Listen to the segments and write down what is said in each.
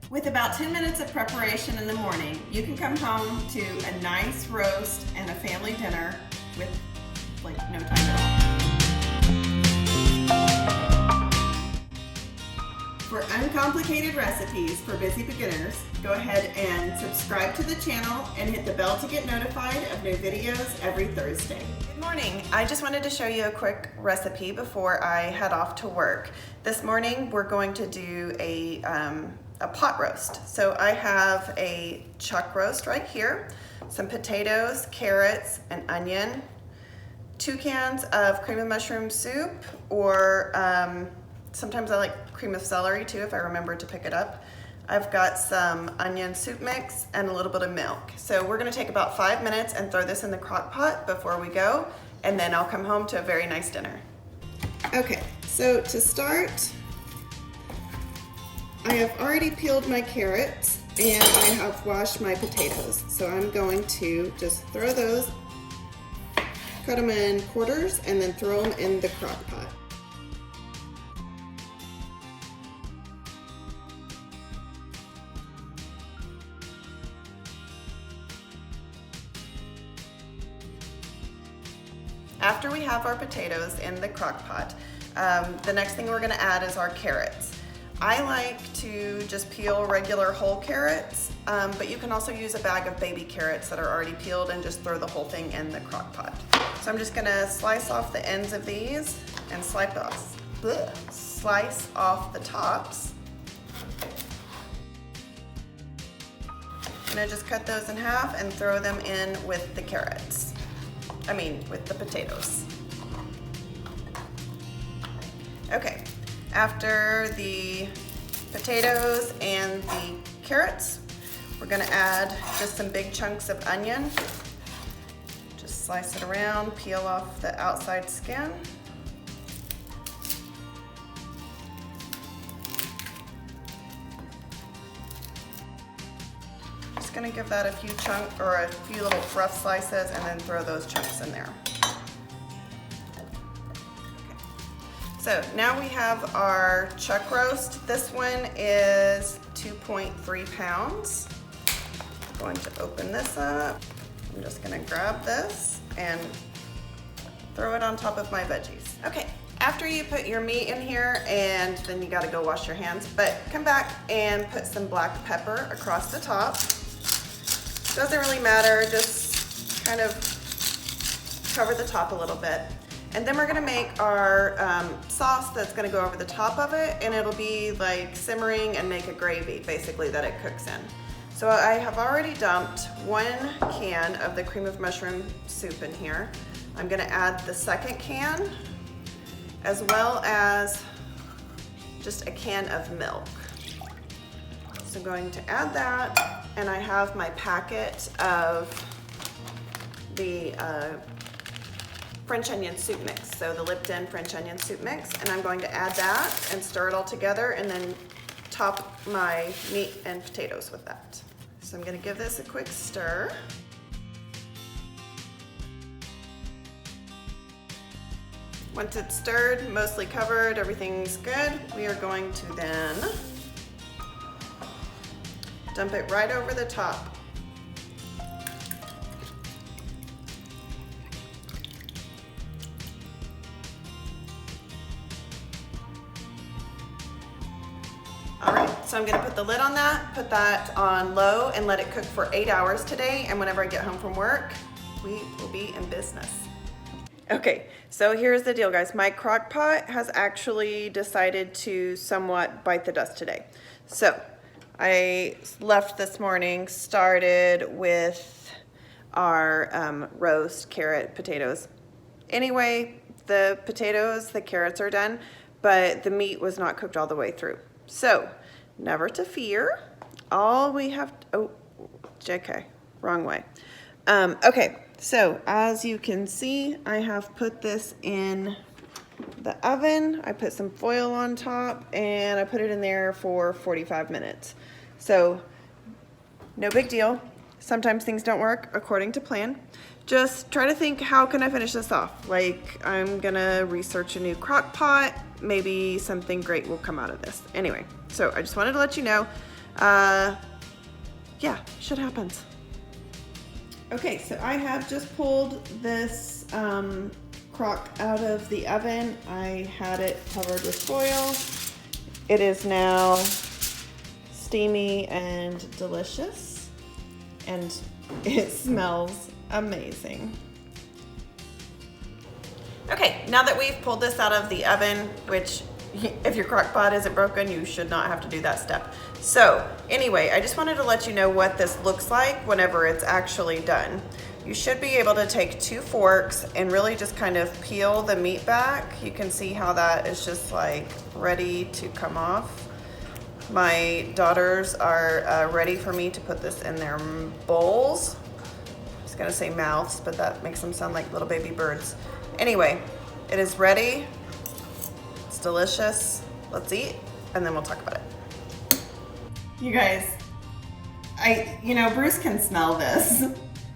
With about 10 minutes of preparation in the morning, you can come home to a nice roast and a family dinner with like no time at all. For uncomplicated recipes for busy beginners, go ahead and subscribe to the channel and hit the bell to get notified of new videos every Thursday. Good morning. I just wanted to show you a quick recipe before I head off to work. This morning we're going to do a pot roast. So I have a chuck roast right here, some potatoes, carrots, an onion, 2 cans of cream of mushroom soup, or sometimes I like cream of celery too if I remember to pick it up. I've got some onion soup mix and a little bit of milk. So we're gonna take about 5 minutes and throw this in the crock pot before we go, and then I'll come home to a very nice dinner. Okay, so to start, I have already peeled my carrots and I have washed my potatoes. So I'm going to just throw those, cut them in quarters, and then throw them in the crock pot. After we have our potatoes in the crock pot, the next thing we're gonna add is our carrots. I like to just peel regular whole carrots, but you can also use a bag of baby carrots that are already peeled and just throw the whole thing in the crock pot. So I'm just gonna slice off the ends of these and slice off the tops. And I just cut those in half and throw them in with the carrots. With the potatoes. Okay. After the potatoes and the carrots, we're gonna add just some big chunks of onion. Just slice it around, peel off the outside skin. Just gonna give that a few little rough slices and then throw those chunks in there. So now we have our chuck roast. This one is 2.3 pounds. I'm going to open this up. I'm just gonna grab this and throw it on top of my veggies. Okay, after you put your meat in here, and then you gotta go wash your hands, but come back and put some black pepper across the top. Doesn't really matter, just kind of cover the top a little bit. And then we're gonna make our sauce that's gonna go over the top of it, and it'll be like simmering and make a gravy, basically, that it cooks in. So I have already dumped 1 can of the cream of mushroom soup in here. I'm gonna add the second can, as well as just a can of milk. So I'm going to add that, and I have my packet of the French onion soup mix, so the Lipton French onion soup mix, and I'm going to add that and stir it all together and then top my meat and potatoes with that. So I'm gonna give this a quick stir. Once it's stirred, mostly covered, everything's good, we are going to then dump it right over the top. All right, so I'm gonna put the lid on that, put that on low, and let it cook for 8 hours today, and whenever I get home from work, we will be in business. Okay, so here's the deal, guys. My crock pot has actually decided to somewhat bite the dust today. So I left this morning, started with our roast, carrot, potatoes. Anyway, the potatoes, the carrots are done, but the meat was not cooked all the way through. So, never to fear. All we have, oh, JK, wrong way. Okay, so as you can see, I have put this in the oven. I put some foil on top and I put it in there for 45 minutes. So, no big deal. Sometimes things don't work according to plan. Just try to think, how can I finish this off? Like, I'm gonna research a new crock pot. Maybe something great will come out of this. Anyway, so I just wanted to let you know, Yeah, shit happens. Okay, so I have just pulled this crock out of the oven. I had it covered with foil. It is now steamy and delicious, and it smells amazing. Okay, now that we've pulled this out of the oven, which if your crock pot isn't broken, you should not have to do that step. So anyway, I just wanted to let you know what this looks like whenever it's actually done. You should be able to take 2 forks and really just kind of peel the meat back. You can see how that is just like ready to come off. My daughters are ready for me to put this in their bowls. I was gonna say mouths, but that makes them sound like little baby birds. Anyway, it is ready. It's delicious. Let's eat, and then we'll talk about it. You guys, Bruce can smell this,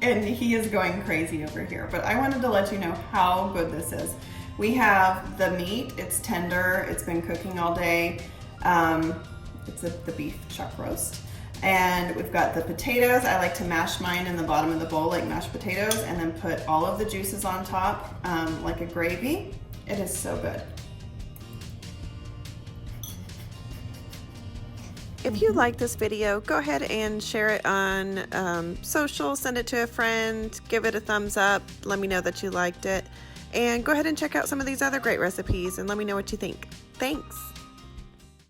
and he is going crazy over here, but I wanted to let you know how good this is. We have the meat, it's tender, it's been cooking all day. It's the beef chuck roast. And we've got the potatoes. I like to mash mine in the bottom of the bowl like mashed potatoes and then put all of the juices on top like a gravy. It is so good. If you like this video, go ahead and share it on social, send it to a friend, give it a thumbs up, let me know that you liked it, and go ahead and check out some of these other great recipes and let me know what you think. Thanks.